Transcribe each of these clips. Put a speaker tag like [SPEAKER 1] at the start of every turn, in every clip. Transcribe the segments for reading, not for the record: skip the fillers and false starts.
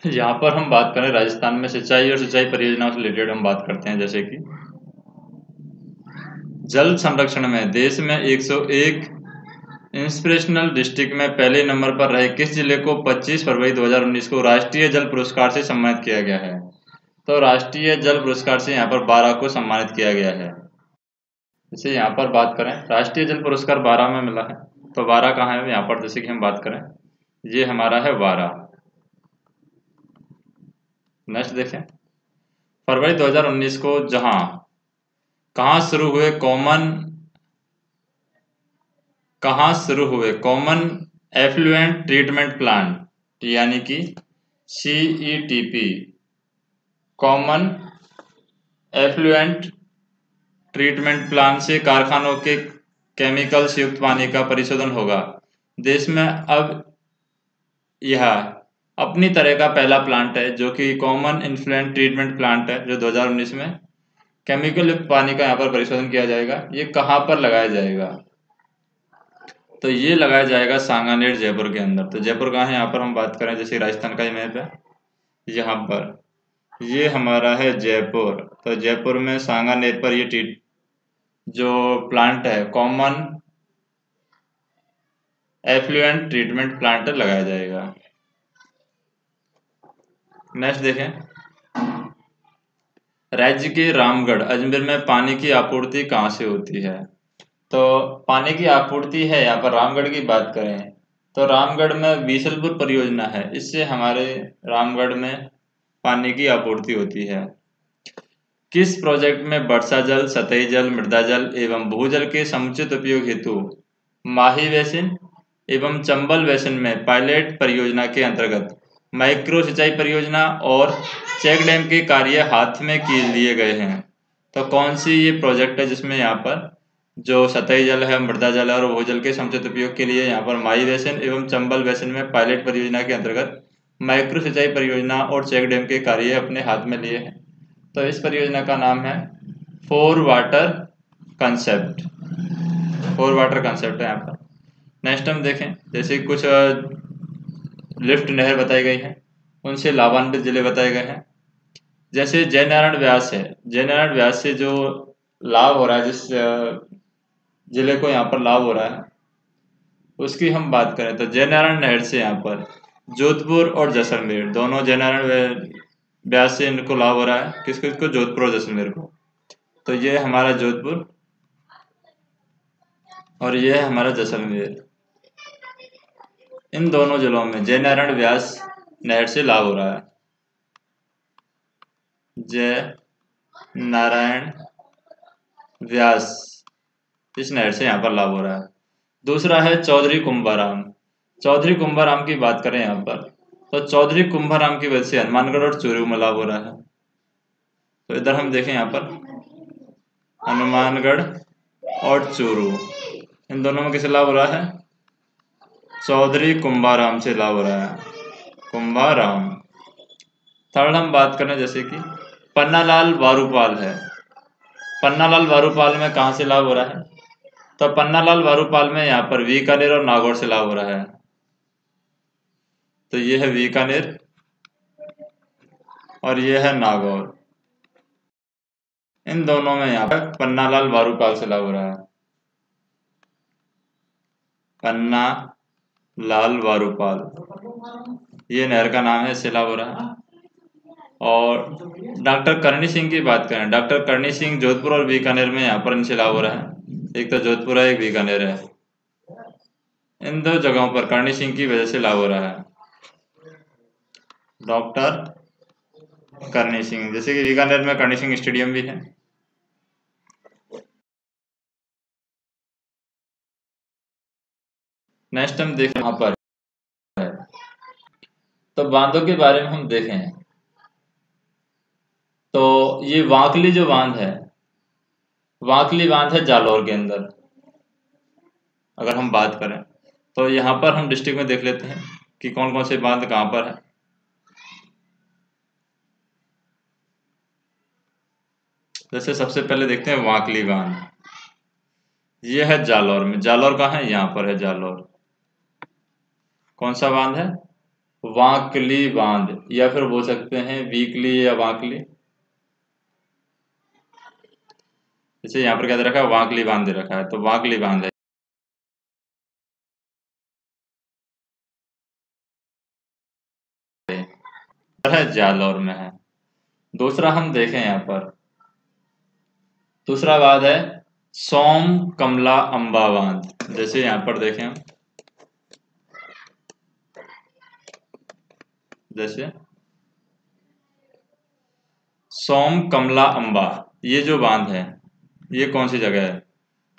[SPEAKER 1] यहाँ पर हम बात करें राजस्थान में सिंचाई और सिंचाई परियोजनाओं से रिलेटेड हम बात करते हैं, जैसे कि जल संरक्षण में देश में 101 इंस्पिरेशनल डिस्ट्रिक्ट में पहले नंबर पर रहे किस जिले को 25 फरवरी 2019 को राष्ट्रीय जल पुरस्कार से सम्मानित किया गया है? तो राष्ट्रीय जल पुरस्कार से यहाँ पर 12 को सम्मानित किया गया है। जैसे यहाँ पर बात करें राष्ट्रीय जल पुरस्कार 12 में मिला है, तो 12 कहाँ है यहाँ पर? जैसे कि हम बात करें, ये हमारा है 12। नेक्स्ट देखें, फरवरी 2019 को कहाँ शुरू हुए कॉमन एफ्लुएंट ट्रीटमेंट प्लांट, यानी कि CETP, common effluent treatment plant से कारखानों के केमिकल से युक्त पानी का परिशोधन होगा। देश में अब यह अपनी तरह का पहला प्लांट है जो कि कॉमन इन्फ्लुएंट ट्रीटमेंट प्लांट है, जो 2019 में केमिकल युक्त पानी का यहाँ पर परिशोधन किया जाएगा। ये कहाँ पर लगाया जाएगा? तो ये लगाया जाएगा सांगानेर, जयपुर के अंदर। तो जयपुर कहाँ है यहाँ पर हम बात करें, जैसे राजस्थान का ही मैप है, यहाँ पर ये हमारा है जयपुर। तो जयपुर में सांगानेर पर ये जो प्लांट है कॉमन एफ्लुएंट ट्रीटमेंट प्लांट लगाया जाएगा। नेक्स्ट देखें, राज्य के रामगढ़ अजमेर में पानी की आपूर्ति कहाँ से होती है? तो पानी की आपूर्ति है यहाँ पर रामगढ़ की बात करें तो रामगढ़ में बीसलपुर परियोजना है, इससे हमारे रामगढ़ में पानी की आपूर्ति होती है। किस प्रोजेक्ट में वर्षा जल, सतही जल, मृदा जल एवं भूजल के समुचित उपयोग हेतु माही बेसिन एवं चंबल बेसिन में पायलट परियोजना के अंतर्गत माइक्रो सिंचाई परियोजना और चेक डैम के कार्य हाथ में लिए गए हैं? तो कौन सी ये प्रोजेक्ट है जिसमें यहाँ पर जो सतही जल है, मृदा जल है और भूजल के समुचित उपयोग के लिए यहाँ पर माही बेसिन एवं चंबल बेसिन में पायलट परियोजना के अंतर्गत माइक्रो सिंचाई परियोजना और चेक डैम के कार्य अपने हाथ में लिए हैं? तो इस परियोजना का नाम है 4 वाटर कंसेप्ट। 4 वाटर कंसेप्ट है यहाँ पर। नेक्स्ट हम देखें, जैसे कुछ लिफ्ट नहर बताई गई है, उनसे लाभान्वित जिले बताए गए हैं। जैसे जयनारायण व्यास है, जयनारायण व्यास से जो लाभ हो रहा है, जिस जिले को यहाँ पर लाभ हो रहा है, उसकी हम बात करें तो जयनारायण नहर से यहाँ पर जोधपुर और जैसलमेर दोनों जयनारायण व्यास से इनको लाभ हो रहा है। किसको? जोधपुर और जैसलमेर को। तो ये है हमारा जोधपुर और ये है हमारा जैसलमेर। इन दोनों जिलों में जयनारायण व्यास नहर से लाभ हो रहा है। जय नारायण व्यास, इस नहर से यहाँ पर लाभ हो रहा है। दूसरा है चौधरी कुंभाराम। चौधरी कुंभाराम की बात करें यहाँ पर तो चौधरी कुंभाराम की वजह से हनुमानगढ़ और चूरू में लाभ हो रहा है। तो इधर हम देखें यहाँ पर हनुमानगढ़ और चूरू, इन दोनों में किसे लाभ हो रहा है? चौधरी कुंभाराम से लाभ हो रहा है, कुंभाराम। थर्ड हम बात करें जैसे कि पन्नालाल वारूपाल है। पन्नालाल वारूपाल में कहाँ से लाभ हो रहा है? तो पन्नालाल वारूपाल में यहाँ पर बीकानेर और नागौर से लाभ हो रहा है। तो ये है बीकानेर और ये है नागौर, इन दोनों में यहाँ पर पन्नालाल वारूपाल से लाभ हो रहा है। पन्ना लाल वारूपाल, ये नहर का नाम है, इससे लाभ हो रहा है। और डॉक्टर करणी सिंह की बात करें, डॉक्टर करणी सिंह जोधपुर और बीकानेर में यहाँ पर इनसे लाभ हो रहा है। एक तो जोधपुर है, एक बीकानेर है, इन दो जगहों पर करणी सिंह की वजह से लाभ हो रहा है। डॉक्टर करणी सिंह, जैसे कि बीकानेर में करणी सिंह स्टेडियम भी है। नेक्स्ट हम देखें यहाँ पर है तो बांधों के बारे में हम देखें तो ये वांकली जो बांध है, वांकली बांध है जालौर के अंदर। अगर हम बात करें तो यहाँ पर हम डिस्ट्रिक्ट में देख लेते हैं कि कौन कौन से बांध कहाँ पर है। जैसे सबसे पहले देखते हैं वांकली बांध, ये है जालौर में। जालौर कहाँ है? यहाँ पर है जालौर। कौन सा बांध है? वांकली बांध, या फिर बोल सकते हैं वीकली या वांकली। जैसे यहाँ पर क्या दे रखा है, वांकली बांध दे रखा है, तो वांकली बांध है, जालौर में है। दूसरा हम देखें यहाँ पर, दूसरा बांध है सोम कमला अंबा बांध। जैसे यहाँ पर देखें हम, जैसे सोम कमला अंबा, ये जो बांध है ये कौन सी जगह है,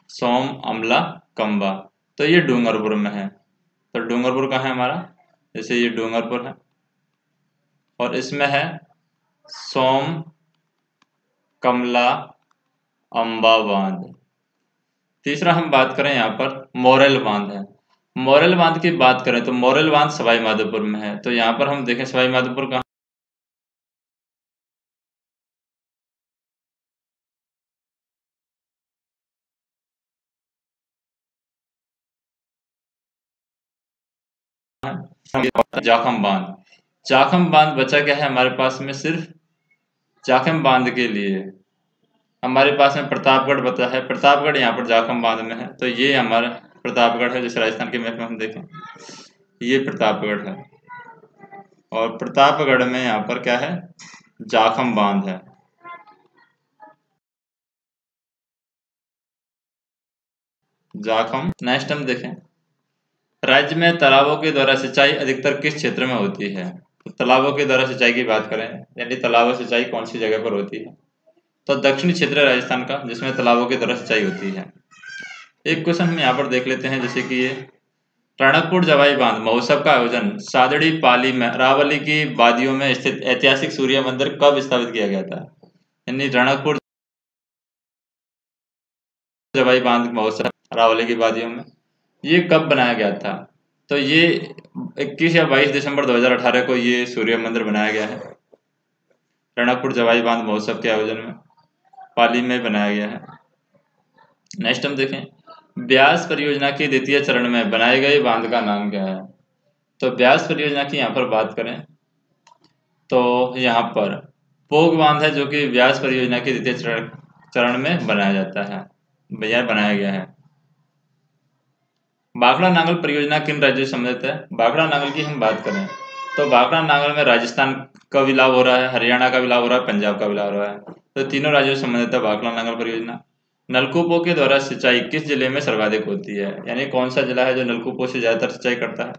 [SPEAKER 1] सोम अमला कंबा, तो ये डूंगरपुर में है। तो डूंगरपुर कहाँ है हमारा, जैसे ये डूंगरपुर है, और इसमें है सोम कमला अंबा बांध। तीसरा हम बात करें यहाँ पर मोरेल बांध है। मोरेल बांध की बात करें तो मोरेल बांध सवाई माधोपुर में है। तो यहाँ पर हम देखें सवाई माधोपुर कहाँ, जाखम बांध। जाखम बांध बचा क्या है हमारे पास में, सिर्फ जाखम बांध के लिए हमारे पास में प्रतापगढ़ बचा है। प्रतापगढ़ यहाँ पर जाखम बांध में है, तो ये हमारा प्रतापगढ़ है। जैसे राजस्थान के मैप में हम देखें, ये प्रतापगढ़ है, और प्रतापगढ़ में यहाँ पर क्या है, जाखम बांध है। जाखम। नेक्स्ट हम देखें, राज्य में तालाबों के द्वारा सिंचाई अधिकतर किस क्षेत्र में होती है। तो तालाबों के द्वारा सिंचाई की बात करें, यानी तालाबों सिंचाई कौन सी जगह पर होती है, तो दक्षिणी क्षेत्र है राजस्थान का, जिसमें तालाबों के द्वारा सिंचाई होती है। एक क्वेश्चन हम यहाँ पर देख लेते हैं, जैसे कि ये रणकपुर जवाई बांध महोत्सव का आयोजन सादड़ी पाली में अरावली की वादियों में स्थित ऐतिहासिक सूर्य मंदिर कब स्थापित किया गया था। यानी रणकपुर जवाई बांध महोत्सव अरावली की वादियों में, ये कब बनाया गया था, तो ये 21 या 22 दिसंबर 2018 को ये सूर्य मंदिर बनाया गया है। रणकपुर जवाई बांध महोत्सव के आयोजन में पाली में बनाया गया है। नेक्स्ट हम देखें, ब्यास परियोजना के द्वितीय चरण में बनाए गए बांध का नाम क्या है। तो ब्यास परियोजना की यहाँ पर बात करें तो यहाँ पर पोग बांध है, जो कि ब्यास परियोजना के द्वितीय चरण में बनाया जाता है, भैया बनाया गया है। भाखड़ा नांगल परियोजना किन राज्यों से संबंधित है। भाखड़ा नांगल की हम बात करें तो भाखड़ा नांगल में राजस्थान का भी लाभ हो रहा है, हरियाणा का भी लाभ हो रहा है, पंजाब का भी लाभ हो रहा है, तो तीनों राज्यों से संबंधित है भाखड़ा नांगल परियोजना। नलकूपों के द्वारा सिंचाई किस जिले में सर्वाधिक होती है, यानी कौन सा जिला है जो नलकूपों से ज्यादातर सिंचाई करता है,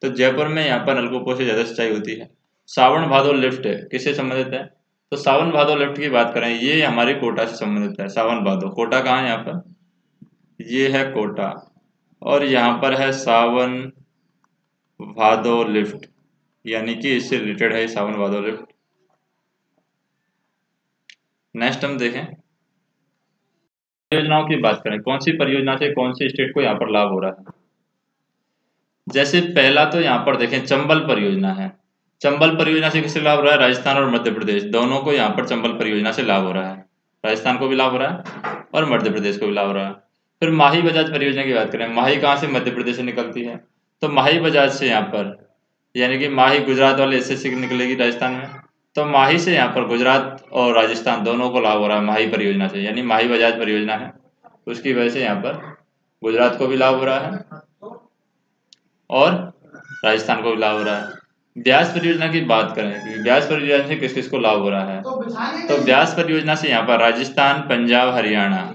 [SPEAKER 1] तो जयपुर में यहाँ पर नलकूपों से ज्यादा सिंचाई होती है। सावन भादो लिफ्ट किससे संबंधित है, तो सावन भादो लिफ्ट की बात करें, ये हमारे कोटा से संबंधित है। सावन भादो, कोटा कहाँ है यहाँ पर, ये है कोटा, और यहाँ पर है सावन भादो लिफ्ट, यानी कि इससे रिलेटेड है सावन भादो लिफ्ट। नेक्स्ट हम देखें, परियोजनाओं की बात करें, कौन सी परियोजना से कौन सी स्टेट को यहाँ पर लाभ हो रहा है। जैसे पहला तो यहाँ पर देखें चंबल परियोजना है। चंबल परियोजना से किससे लाभ हो रहा है, राजस्थान और मध्य प्रदेश दोनों को यहाँ पर चंबल परियोजना से लाभ हो रहा है। राजस्थान को भी लाभ हो रहा है और मध्य प्रदेश को भी लाभ हो रहा है। फिर माही बजाज परियोजना की बात करें, माही कहाँ से, मध्य प्रदेश से निकलती है, तो माही बजाज से यहाँ पर, यानी कि माही गुजरात वाले हिस्से से निकलेगी राजस्थान में, तो माही से यहाँ पर गुजरात और राजस्थान दोनों को लाभ हो रहा है माही परियोजना से, यानी माही बजाज परियोजना है, उसकी वजह से यहाँ पर गुजरात को भी लाभ हो रहा है और राजस्थान को भी लाभ हो रहा है। ब्यास परियोजना की बात करें कि ब्यास परियोजना से किस किस को लाभ हो रहा है, तो ब्यास परियोजना से यहाँ पर राजस्थान पंजाब हरियाणा,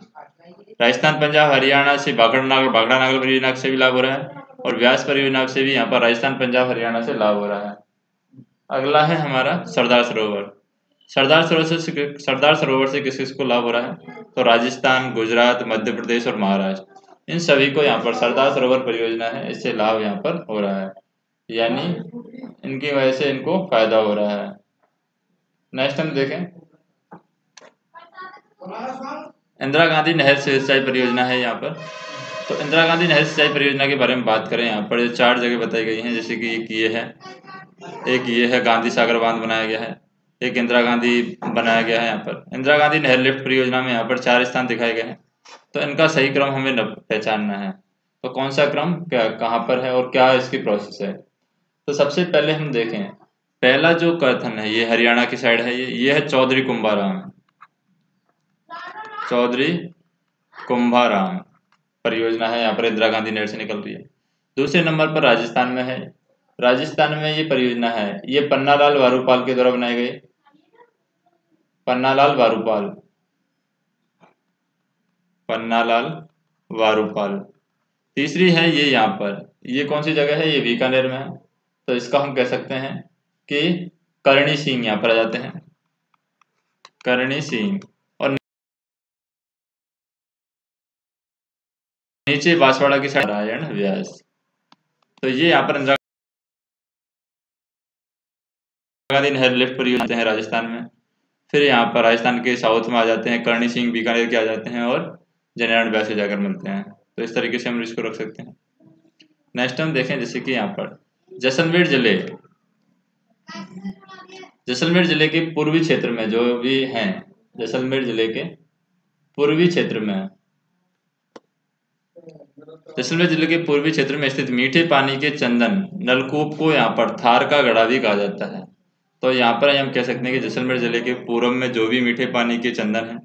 [SPEAKER 1] राजस्थान पंजाब हरियाणा से भाखड़ा नागल परियोजना से भी लाभ हो रहा है, और ब्यास परियोजना से भी यहाँ पर राजस्थान पंजाब हरियाणा से लाभ हो रहा है। अगला है हमारा सरदार सरोवर। सरदार सरोवर से किस किस को लाभ हो रहा है, तो राजस्थान, गुजरात, मध्य प्रदेश और महाराष्ट्र, इन सभी को यहाँ पर सरदार सरोवर परियोजना है, इससे लाभ यहाँ पर हो रहा है, यानी इनकी वजह से इनको फायदा हो रहा है। नेक्स्ट हम देखें, इंदिरा गांधी नहर सिंचाई परियोजना है यहाँ पर। तो इंदिरा गांधी नहर सिंचाई परियोजना के बारे में बात करें, यहाँ पर 4 जगह बताई गई हैं, जैसे कि एक ये है गांधी सागर बांध बनाया गया है, एक इंदिरा गांधी बनाया गया है यहाँ पर। इंदिरा गांधी नहर लिफ्ट परियोजना में यहाँ पर 4 स्थान दिखाए गए हैं, तो इनका सही क्रम हमें पहचानना है। तो कौन सा क्रम क्या कहाँ पर है और क्या इसकी प्रोसेस है। तो सबसे पहले हम देखें, पहला जो कथन है ये हरियाणा की साइड है, ये है चौधरी कुंभाराम, चौधरी कुंभाराम परियोजना है, यहाँ पर इंदिरा गांधी नहर से निकल रही है। दूसरे नंबर पर राजस्थान में है, राजस्थान में ये परियोजना है, ये पन्नालाल वारूपाल के द्वारा बनाई गई, पन्नालाल वारूपाल, पन्नालाल वारूपाल। तीसरी है ये यहाँ पर, ये कौन सी जगह है, ये बीकानेर में है, तो इसका हम कह सकते हैं कि करणी सिंह यहाँ पर आ जाते हैं, करणी सिंह। और नीचे बांसवाड़ा की साइड नारायण व्यास। तो ये यहाँ पर इंदिरा गांधी नहर लिफ्ट परियोजना है राजस्थान में। फिर यहाँ पर राजस्थान के साउथ में आ जाते हैं करणी सिंह, बीकानेर के आ जाते हैं और जननारायण व्यास से जाकर मिलते हैं। तो इस तरीके से हम इसको रख सकते हैं। नेक्स्ट हम देखें, जैसे कि यहाँ पर जैसलमेर जिले, जैसलमेर जिले के पूर्वी क्षेत्र में जो भी हैं, जैसलमेर जिले के पूर्वी क्षेत्र में, जैसलमेर जिले के पूर्वी क्षेत्र में स्थित मीठे पानी के चंदन नलकूप को यहाँ पर थार का गढ़ा भी कहा जाता है। तो यहाँ पर हम कह सकते हैं कि जैसलमेर जिले के पूर्व में जो भी मीठे पानी के चंदन हैं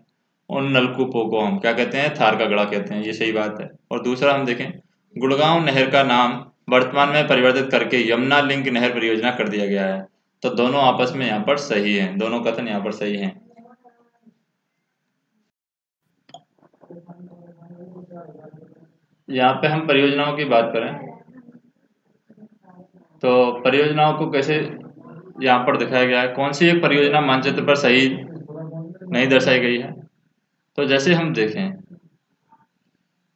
[SPEAKER 1] उन नलकूपों को हम क्या कहते हैं, थार का गढ़ा कहते हैं। ये सही बात है। और दूसरा हम देखें, गुड़गांव नहर का नाम वर्तमान में परिवर्तित करके यमुना लिंक नहर परियोजना कर दिया गया है। तो दोनों आपस में यहाँ पर सही है, दोनों कथन यहाँ पर सही हैं। यहाँ पे हम परियोजनाओं की बात करें तो परियोजनाओं को कैसे यहाँ पर दिखाया गया है, कौन सी एक परियोजना मानचित्र पर सही नहीं दर्शाई गई है। तो जैसे हम देखें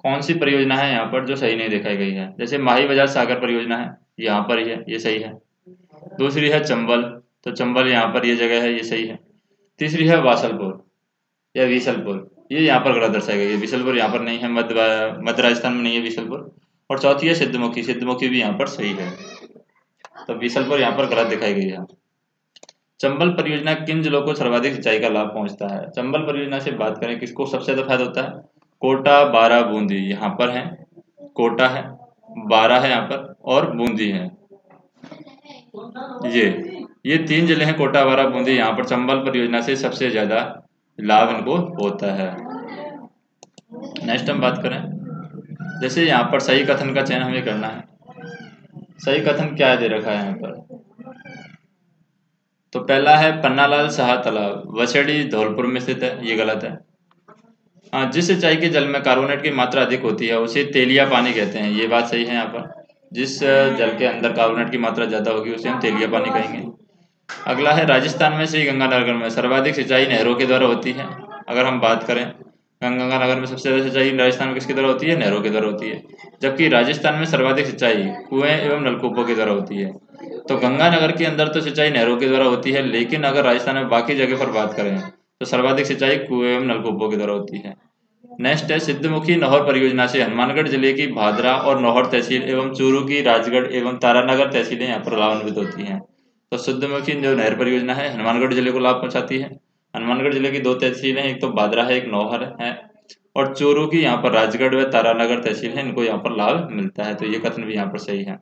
[SPEAKER 1] कौन सी परियोजना है यहाँ पर जो सही नहीं दिखाई गई है, जैसे माही बाजार सागर परियोजना है, यहाँ पर ही है, ये सही है। दूसरी है चंबल, तो चंबल यहाँ पर ये जगह है, ये सही है। तीसरी है वासलपुर या विसलपुर, ये यहाँ पर गलत दर्शाई गई है, विसलपुर यहाँ पर नहीं है, मध्य राजस्थान में नहीं है विसलपुर। और चौथी है सिद्धमुखी, सिद्धमुखी भी यहाँ पर सही है, तो विसलपुर यहाँ पर गलत दिखाई गई है। चंबल परियोजना किन जिलों को सर्वाधिक सिंचाई का लाभ पहुंचता है। चंबल परियोजना से बात करें किसको सबसे ज्यादा फायदा होता है, कोटा, बारा, बूंदी, यहाँ पर है कोटा है, बारा है यहाँ पर और बूंदी है। ये तीन जिले हैं, कोटा, बारा, बूंदी। यहाँ पर चंबल परियोजना से सबसे ज्यादा लाभ इनको होता है। नेक्स्ट हम बात करें, जैसे यहाँ पर सही कथन का चयन हमें करना है। सही कथन क्या दे रखा है यहाँ पर, तो पहला है पन्नालाल शाह तालाब, वसड़ी धौलपुर में स्थित है, ये गलत है। हाँ, जिस सिंचाई के जल में कार्बोनेट की मात्रा अधिक होती है उसे तेलिया पानी कहते हैं, ये बात सही है। यहाँ पर जिस जल के अंदर कार्बोनेट की मात्रा ज्यादा होगी उसे हम तेलिया पानी कहेंगे। अगला है राजस्थान में श्री गंगानगर में सर्वाधिक सिंचाई नहरों के द्वारा होती है। अगर हम बात करें गंगानगर में सबसे ज्यादा सिंचाई राजस्थान में किसके द्वारा होती है, नहरों के द्वारा होती है। जबकि राजस्थान में सर्वाधिक सिंचाई कुएं एवं नलकूपों के द्वारा होती है। तो गंगानगर के अंदर तो सिंचाई नहरों के द्वारा होती है, लेकिन अगर राजस्थान में बाकी जगह पर बात करें तो सर्वाधिक सिंचाई कुएं एवं नलकूपों के द्वारा होती है। नेक्स्ट है सिद्धमुखी नहर परियोजना से हनुमानगढ़ जिले की भादरा और नौहर तहसील एवं चूरू की राजगढ़ एवं तारानगर तहसीलें यहाँ पर लाभान्वित होती हैं। तो सिद्धमुखी जो नहर परियोजना है हनुमानगढ़ जिले को लाभ पहुंचाती है। हनुमानगढ़ जिले की दो तहसीलें हैं, एक तो भादरा है, एक नौहर है, और चूरू की यहाँ पर राजगढ़ व तारानगर तहसील है, इनको यहाँ पर लाभ मिलता है। तो ये कथन भी यहाँ पर सही है।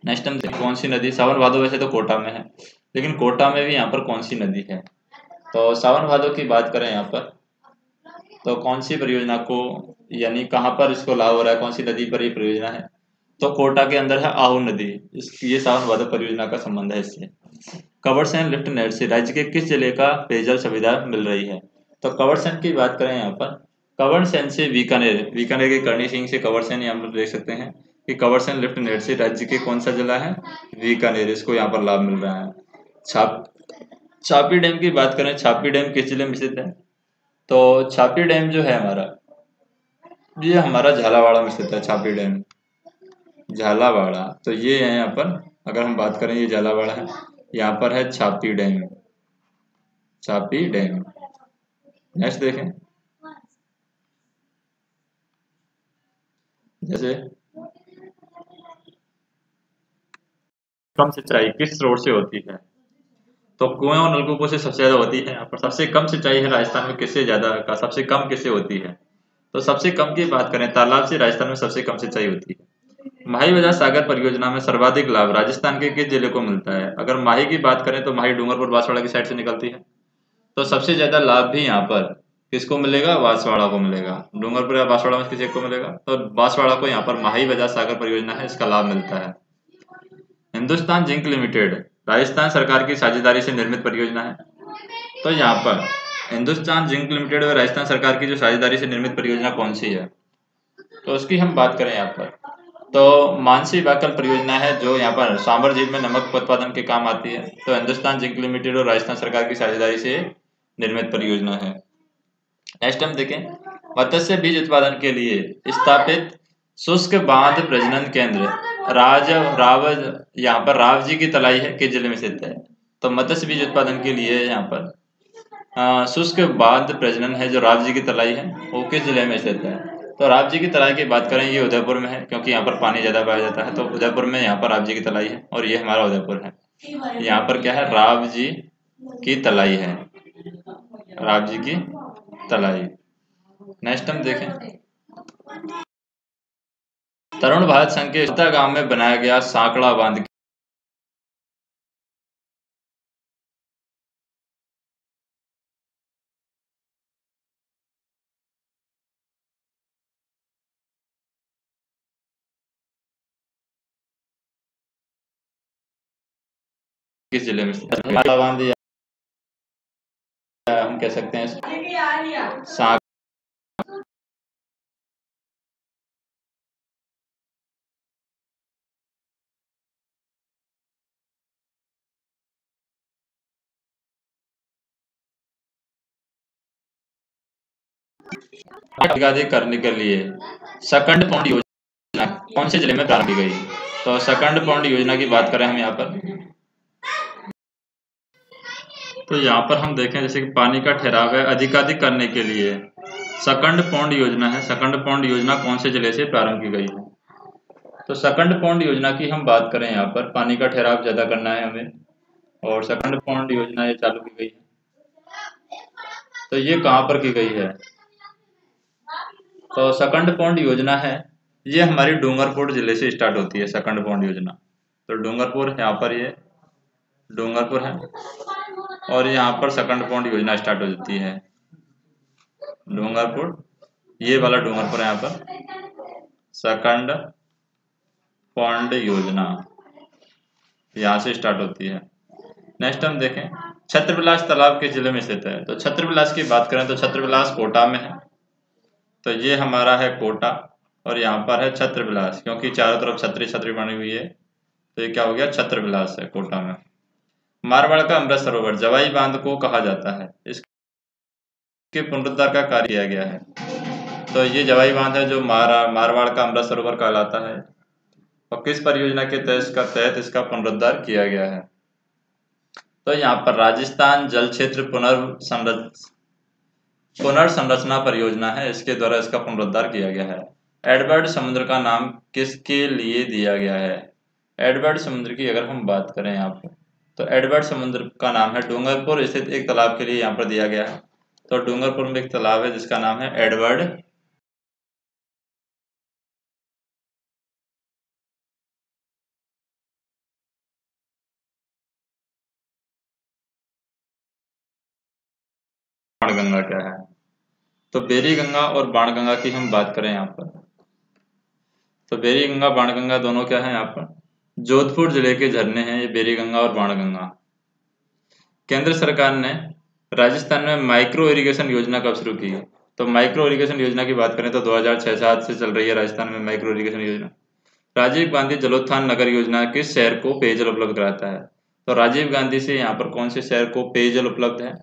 [SPEAKER 1] नेक्स्ट हम कौन सी नदी, सावन भादो वैसे तो कोटा में है, लेकिन कोटा में भी यहाँ पर कौन सी नदी है। तो सावन भादो की बात करें यहाँ पर तो कौन सी परियोजना को यानी कहाँ पर इसको लाभ हो रहा है, कौन सी नदी पर ये परियोजना है, तो कोटा के अंदर है आहू नदी, ये सावन भादो परियोजना का संबंध है इससे। कवरसेन लिफ्ट नेट से राज्य के किस जिले का पेयजल सुविधा मिल रही है। तो कवरसेन की बात करें यहाँ पर, कवरसेन से बीकानेर, बीकानेर के करणी सिंह से कवरसेन यहाँ पर देख सकते हैं कि कवरसेन लिफ्ट नेट से राज्य के कौन सा जिला है, बीकानेर, इसको यहाँ पर लाभ मिल रहा है। छापी डैम की बात करें, छापी डैम किस जिले में स्थित है, तो छापी डैम जो है हमारा, ये हमारा झालावाड़ में स्थित है। छापी डैम झालावाड़ा, तो ये है यहाँ पर, अगर हम बात करें ये झालावाड़ा है, यहाँ पर है छापी डैम, छापी डैम। नेक्स्ट देखें, जैसे कम सिंचाई किस स्रोत से होती है, तो कुएं और नलकूपों से सबसे ज्यादा होती है। यहाँ पर सबसे कम सिंचाई है राजस्थान में, किससे ज्यादा का सबसे कम किससे होती है, तो सबसे कम की बात करें, तालाब से राजस्थान में सबसे कम सिंचाई होती है। माही वजह सागर परियोजना में सर्वाधिक लाभ राजस्थान के किस जिले को मिलता है? अगर माही की बात करें तो माही डूंगरपुर बांसवाड़ा की साइड से निकलती है। तो सबसे ज्यादा लाभ भी यहाँ पर किसको मिलेगा? बांसवाड़ा को मिलेगा। डूंगरपुर या बांसवाड़ा में किसी एक को मिलेगा, तो बांसवाड़ा को यहाँ पर माही वजह सागर परियोजना है, इसका लाभ मिलता है। हिंदुस्तान जिंक लिमिटेड राजस्थान सरकार की साझेदारी से निर्मित परियोजना है। तो यहाँ पर हिंदुस्तान जिंक लिमिटेड और राजस्थान सरकार की जो साझेदारी से निर्मित परियोजना कौन सी है? तो उसकी हम बात करें यहाँ पर, तो मानसी वाकल परियोजना है, जो यहाँ पर सांबर झील में नमक उत्पादन के काम आती है। तो हिंदुस्तान जिंक लिमिटेड और राजस्थान सरकार की साझेदारी से निर्मित परियोजना है। नेक्स्ट हम देखें, मत्स्य बीज उत्पादन के लिए स्थापित शुष्क बांध प्रजनन केंद्र राव यहाँ पर रावजी की तलाई है, किस जिले में स्थित है? तो मत्स्य बीज उत्पादन के लिए यहाँ पर शुष्क बांध प्रजनन है जो रावजी की तलाई है, वो किस जिले में स्थित है? तो रावजी की तलाई की बात करें, ये उदयपुर में है, क्योंकि यहाँ पर पानी ज्यादा पाया जाता है। तो उदयपुर में यहाँ पर रावजी की तलाई है, और ये हमारा उदयपुर है। यहाँ पर क्या है? रावजी की तलाई है, रावजी की तलाई। नेक्स्ट हम देखें, तरुण भारत संघ के गांव में बनाया गया सांकड़ा बांध किस जिले में स्थित है? सांकड़ा बांध, या हम कह सकते हैं सांक आगादी करने के लिए सकंड पौंड योजना कौन से जिले में प्रारंभ की गई? तो सकंड पौंड योजना की बात करें हम यहाँ पर, तो यहाँ पर हम देखें जैसे कि पानी का ठहराव है अधिकाधिक करने के लिए सकंड पौंड योजना है। सकंड पौंड योजना कौन से जिले से प्रारंभ की गई है? तो सकंड पौंड योजना की हम बात करें यहाँ पर, पानी का ठहराव ज्यादा करना है हमें, और सकंड पौंड योजना ये चालू की गई है। तो ये कहाँ पर की गई है? तो सकंड पौंड योजना है, ये हमारी डूंगरपुर जिले से स्टार्ट होती है सकंड पौंड योजना। तो डूंगरपुर यहाँ पर, ये डूंगरपुर है, और यहाँ पर सकंड पौंड योजना स्टार्ट हो जाती है। डूंगरपुर, ये वाला डूंगरपुर है, यहाँ पर सकंड पौंड योजना यहाँ से स्टार्ट होती है। नेक्स्ट हम देखें, छत्रविलास तालाब के जिले में स्थित है। तो छत्रविलास की बात करें तो छत्रविलास कोटा में है। तो ये हमारा है कोटा, और यहाँ पर है छत्रविलास, क्योंकि चारों तरफ छतरी छतरी बनी हुई है, तो ये क्या हो गया? छत्रविलास है कोटा में। मारवाड़ का अमृत सरोवर जवाई बांध को कहा जाता है, इसके पुनरुद्धार का कार्य किया गया है। तो ये जवाई बांध है जो मारवाड़ का अमृत सरोवर कहलाता है, और किस परियोजना के तहत इसका पुनरुद्धार किया गया है? तो यहाँ पर राजस्थान जल क्षेत्र पुनर्संरचना परियोजना है, इसके द्वारा इसका पुनरुद्धार किया गया है। एडवर्ड समुद्र का नाम किसके लिए दिया गया है? एडवर्ड समुद्र की अगर हम बात करें यहाँ पर, तो एडवर्ड समुद्र का नाम है डूंगरपुर स्थित एक तालाब के लिए यहाँ पर दिया गया है। तो डूंगरपुर में एक तालाब है जिसका नाम है एडवर्ड बाणगंगा क्या है? तो बेरी गंगा और बाणगंगा की हम बात करें यहाँ पर, तो बेरी गंगा बाणगंगा दोनों क्या है? यहाँ पर जोधपुर जिले के झरने हैं ये बेरी गंगा और बाणगंगा। केंद्र सरकार ने राजस्थान में माइक्रो इरिगेशन योजना कब शुरू की? तो माइक्रो इरिगेशन योजना की बात करें तो 2006-07 से चल रही है राजस्थान में माइक्रो इरिगेशन योजना। राजीव गांधी जलोत्थान नगर योजना किस शहर को पेयजल उपलब्ध कराता है? तो राजीव गांधी से यहाँ पर कौन से शहर को पेयजल उपलब्ध है?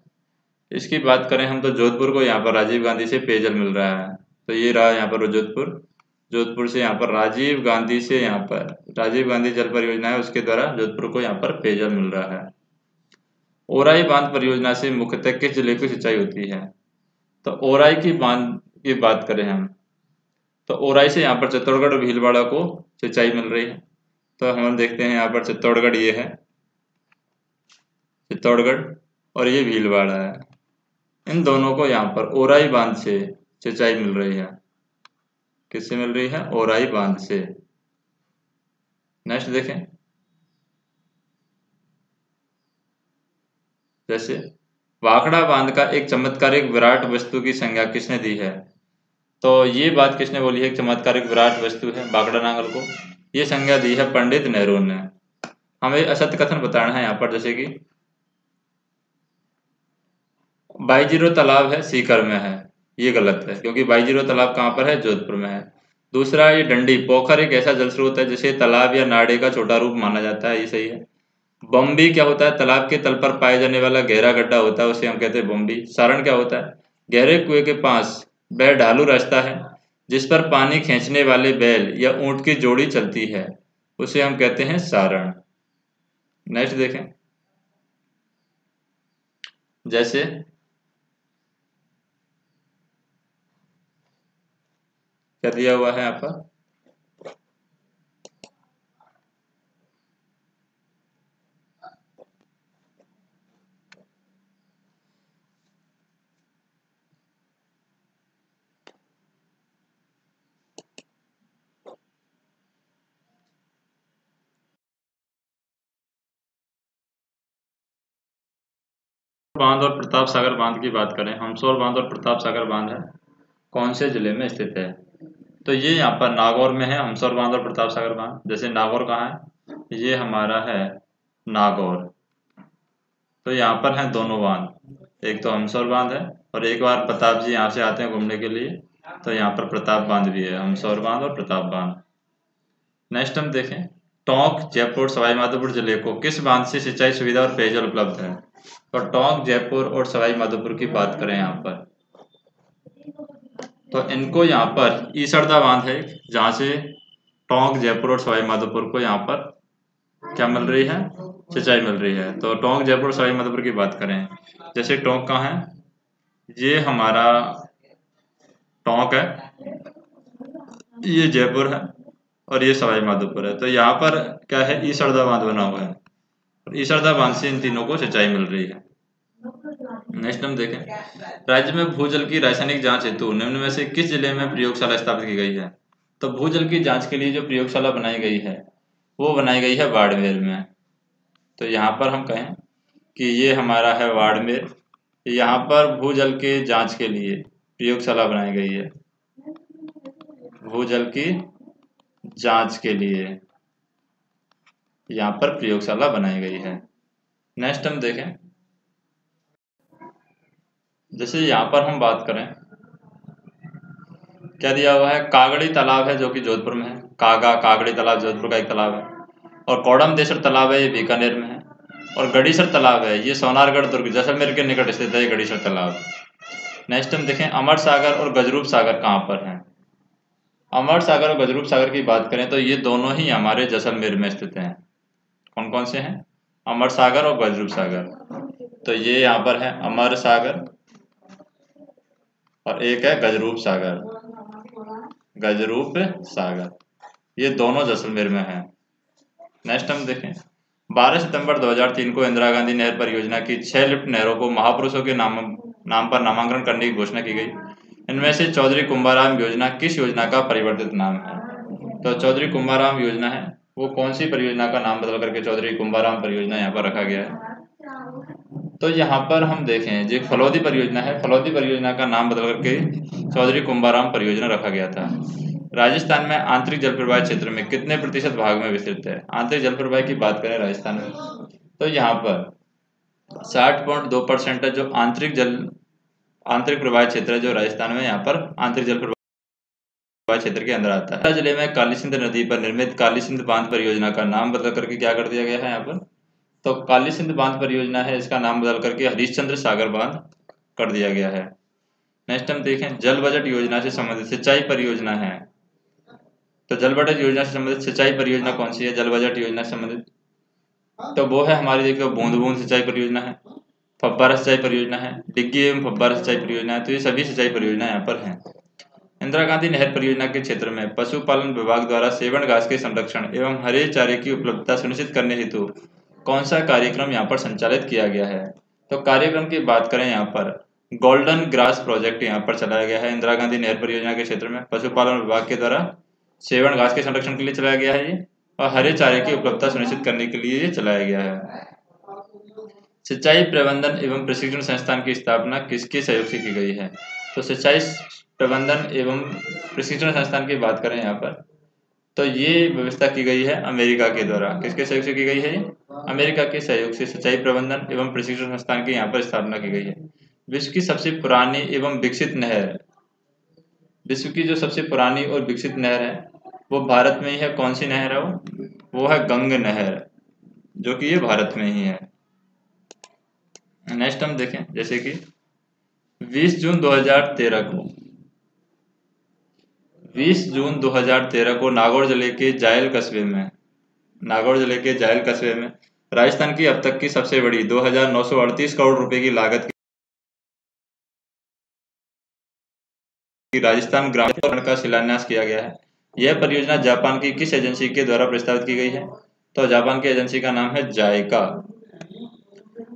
[SPEAKER 1] इसकी बात करें हम तो जोधपुर को यहाँ पर राजीव गांधी से पेयजल मिल रहा है। तो ये रहा यहाँ पर जोधपुर, जोधपुर से यहाँ पर राजीव गांधी से यहाँ पर राजीव गांधी जल परियोजना है, उसके द्वारा जोधपुर को यहाँ पर पेयजल मिल रहा है। ओराई बांध परियोजना से मुख्यतः किस जिले की सिंचाई होती है? तो ओराई की बांध की बात करें हम, तो ओराई से यहाँ पर चित्तौड़गढ़ और भीलवाड़ा को सिंचाई मिल रही है। तो हम देखते हैं यहाँ पर चित्तौड़गढ़ ये है, चित्तौड़गढ़, और ये भीलवाड़ा है। इन दोनों को यहाँ पर ओराई बांध से सिंचाई मिल रही है। किससे मिल रही है? ओराई बांध से। नेक्स्ट देखें, जैसे वाकड़ा बांध का एक चमत्कारिक विराट वस्तु की संज्ञा किसने दी है? तो ये बात किसने बोली है? चमत्कारिक विराट वस्तु है वाकड़ा नांगल को, ये संज्ञा दी है पंडित नेहरू ने। हमें असत्य कथन बताना है यहाँ पर, जैसे कि बाईजीरो तालाब है सीकर में है, ये गलत है, क्योंकि बाईजीरो तालाब कहाँ पर है? जोधपुर में है। दूसरा, ये डंडी पोखर एक ऐसा जल स्रोत है जिसे तालाब या नाड़े का छोटा रूप माना जाता है, ये सही है। बम्बी क्या होता है? तालाब के तल पर पाए जाने वाला गहरा गड्ढा होता है, उसे हम कहते हैं बम्बी। सारण क्या होता है? गहरे कुएं के पास वह ढालू रास्ता है जिस पर पानी खींचने वाले बैल या ऊंट की जोड़ी चलती है, उसे हम कहते हैं सारण। नेक्स्ट देखें, जैसे क्या दिया हुआ है यहाँ पर? बांध और प्रताप सागर बांध की बात करें, हमसौर बांध और प्रताप सागर बांध है, कौन से जिले में स्थित है? तो ये यहाँ पर नागौर में है, हमसौर बांध और प्रताप सागर बांध। जैसे नागौर कहाँ है? ये हमारा है नागौर। तो यहाँ पर है दोनों बांध, एक तो हमसौर बांध है और एक बार प्रताप जी यहाँ से आते हैं घूमने के लिए, तो यहाँ पर प्रताप बांध भी है, हमसौर बांध और प्रताप बांध। नेक्स्ट हम देखें, टोंक, जयपुर, सवाई माधोपुर जिले को किस बांध से सिंचाई सुविधा और पेयजल उपलब्ध है? तो टोंक, जयपुर और सवाई माधोपुर की बात करें यहाँ पर, तो इनको यहाँ पर ईसरदा बांध है जहाँ से टोंक, जयपुर और सवाई माधोपुर को यहाँ पर क्या मिल रही है? सिंचाई मिल रही है। तो टोंक, जयपुर, सवाई माधोपुर की बात करें, जैसे टोंक कहाँ है? ये हमारा टोंक है, ये जयपुर है और ये सवाई माधोपुर है। तो यहाँ पर क्या है? ईसरदा बांध बना हुआ है, ईसरदा बांध से इन तीनों को सिंचाई मिल रही है। नेक्स्ट हम देखें, राज्य में भूजल की रासायनिक जांच हेतु निम्न में से किस जिले में प्रयोगशाला स्थापित की गई है? तो भूजल की जांच के लिए जो प्रयोगशाला बनाई गई है वो बनाई गई है बाड़मेर में। तो यहाँ पर हम कहें कि ये हमारा है बाड़मेर, यहाँ पर भूजल के जांच के लिए प्रयोगशाला बनाई गई है, भूजल की जांच के लिए यहाँ पर प्रयोगशाला बनाई गई है। नेक्स्ट हम देखें, जैसे यहाँ पर हम बात करें, क्या दिया हुआ है? कागड़ी तालाब है जो कि जोधपुर में है, कागड़ी तालाब जोधपुर का एक तालाब है, और कौड़मदेसर तालाब है, ये बीकानेर में है, और गड़ीसर तालाब है, ये सोनारगढ़ दुर्ग जैसलमेर के निकट स्थित है, ये गड़ीसर तालाब। नेक्स्ट हम देखें, अमर सागर और गजरूप सागर कहाँ पर है? अमर सागर और गजरूप सागर की बात करें तो ये दोनों ही हमारे जैसलमेर में स्थित हैं। कौन कौन से हैं? अमर सागर और गजरूप सागर। तो ये यहाँ पर है अमर सागर और एक है गजरूप सागर, गजरूप सागर, ये दोनों जैसलमेर में है। नेक्स्ट हम देखें, 12 सितंबर 2003 को इंदिरा गांधी नहर परियोजना की 6 लिफ्ट नहरों को महापुरुषों के नाम पर नामांकन करने की घोषणा की गई। इनमें से चौधरी कुंभाराम योजना किस योजना का परिवर्तित नाम है? तो चौधरी कुंभाराम योजना है, वो कौन सी परियोजना का नाम बदल करके चौधरी कुंभाराम परियोजना यहाँ पर रखा गया है? तो यहाँ पर हम देखें, जो फलौदी परियोजना है, फलौदी परियोजना का नाम बदल करके चौधरी कुंभाराम परियोजना रखा गया था। राजस्थान में आंतरिक जल प्रवाह क्षेत्र में कितने प्रतिशत भाग में विस्तृत है? आंतरिक जल प्रवाह की बात करें राजस्थान में, तो यहाँ पर 60.2% है जो आंतरिक प्रवाह क्षेत्र है जो राजस्थान में यहाँ पर आंतरिक जल प्रवाह क्षेत्र के अंदर आता है। जिले में काली सिंध नदी पर निर्मित काली सिंध बांध परियोजना का नाम बदल करके क्या कर दिया गया है यहाँ पर? तो काली सिंध बांध परियोजना है, इसका नाम बदल करके हरिश्चंद्र सागर बांध कर दिया गया है। नेक्स्ट हम देखें, जल बजट योजना से संबंधित सिंचाई परियोजना है, तो जल बजट योजना से संबंधित सिंचाई परियोजना कौन सी है? जल बजट योजना से संबंधित तो वो है हमारी, देखिए बूंद बूंद सिंचाई परियोजना है, फव्वारा सिंचाई परियोजना है, डिग्गी एवं फव्वारा सिंचाई परियोजना है। तो ये सभी सिंचाई परियोजना यहाँ पर हैं। इंदिरा गांधी नहर परियोजना के क्षेत्र में पशुपालन विभाग द्वारा सेवण घास के संरक्षण एवं हरे चारे की उपलब्धता सुनिश्चित करने हेतु कौन सा कार्यक्रम यहाँ पर संचालित किया गया है? तो कार्यक्रम की बात करें यहाँ पर गोल्डन ग्रास प्रोजेक्ट यहाँ पर चलाया गया है इंदिरा गांधी नहर परियोजना के क्षेत्र में। पशुपालन विभाग के द्वारा सेवन घास के संरक्षण के लिए चलाया गया है ये, और हरे चारे की उपलब्धता सुनिश्चित करने के लिए ये चलाया गया है। सिंचाई प्रबंधन एवं प्रशिक्षण संस्थान की स्थापना किसके सहयोग से की गई है? तो सिंचाई प्रबंधन एवं प्रशिक्षण संस्थान की बात करें यहाँ पर, तो ये व्यवस्था की गई है अमेरिका के द्वारा। किसके सहयोग से की गई है? अमेरिका के सहयोग से सिंचाई प्रबंधन एवं प्रशिक्षण संस्थान की यहाँ पर स्थापना की गई है। विश्व की सबसे पुरानी एवं विकसित नहर, विश्व की जो सबसे पुरानी और विकसित नहर है वो भारत में ही है। कौन सी नहर है वो है गंग नहर, जो कि ये भारत में ही है। नेक्स्ट हम देखें, जैसे कि 20 जून 2013 को 20 जून 2013 को नागौर जिले के जायल कस्बे में राजस्थान की अब तक की सबसे बड़ी 2,938 करोड़ रुपए की लागत की राजस्थान ग्रामीण का शिलान्यास किया गया है। यह परियोजना जापान की किस एजेंसी के द्वारा प्रस्तावित की गई है? तो जापान की एजेंसी का नाम है जायका।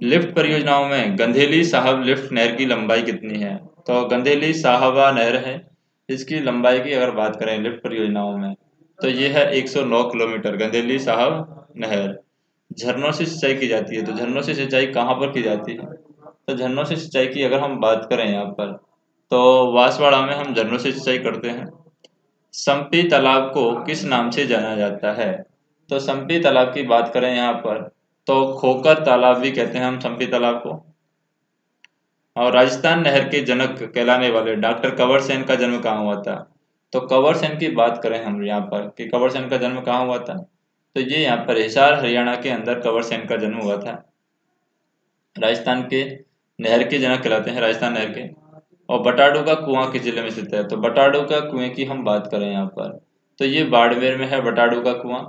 [SPEAKER 1] लिफ्ट परियोजनाओं में गंधेली साहब लिफ्ट नहर की लंबाई कितनी है? तो गंधेली साहबा नहर है, इसकी लंबाई की अगर बात करें लिफ्ट परियोजनाओं में, तो ये है 109 किलोमीटर गंधेली साहब नहर। झरनों से सिंचाई की जाती है, तो झरनों से सिंचाई कहाँ पर की जाती है? तो झरनों से सिंचाई की अगर हम बात करें यहाँ पर, तो बांसवाड़ा में हम झरनों से सिंचाई करते हैं। सम्पी तालाब को किस नाम से जाना जाता है? तो सम्पी तालाब की बात करें यहाँ पर, तो खोकर तालाब भी कहते हैं हम सम्पी तालाब को। और राजस्थान नहर के जनक कहलाने वाले डॉक्टर कंवर सेन का जन्म कहाँ हुआ था? तो कंवर सेन की बात करें हम यहाँ पर कि कंवर सेन का जन्म कहाँ हुआ था, तो ये यहाँ पर हिसार हरियाणा के अंदर कंवर सेन का जन्म हुआ था। राजस्थान के नहर के जनक कहलाते हैं राजस्थान नहर के। और बटाडू का कुआं किस जिले में स्थित है? तो बटाडू का कुएं की हम बात करें यहाँ पर, तो ये बाड़मेर में है बटाडू का कुआं।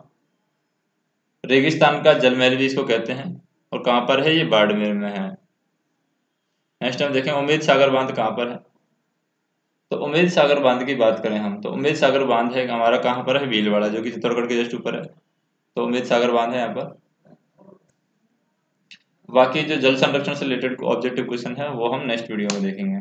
[SPEAKER 1] रेगिस्तान का जल महल भी इसको कहते हैं, और कहाँ पर है? ये बाड़मेर में है। नेक्स्ट हम देखें उम्मीद सागर बांध कहाँ पर है? तो उम्मीद सागर बांध की बात करें हम, तो उम्मीद सागर बांध है हमारा कहाँ पर है? भीलवाड़ा, जो कि चित्तौड़गढ़ के जस्ट ऊपर है। तो उम्मीद सागर बांध है यहाँ पर। बाकी जो जल संरक्षण से रिलेटेड ऑब्जेक्टिव क्वेश्चन है वो हम नेक्स्ट वीडियो में देखेंगे।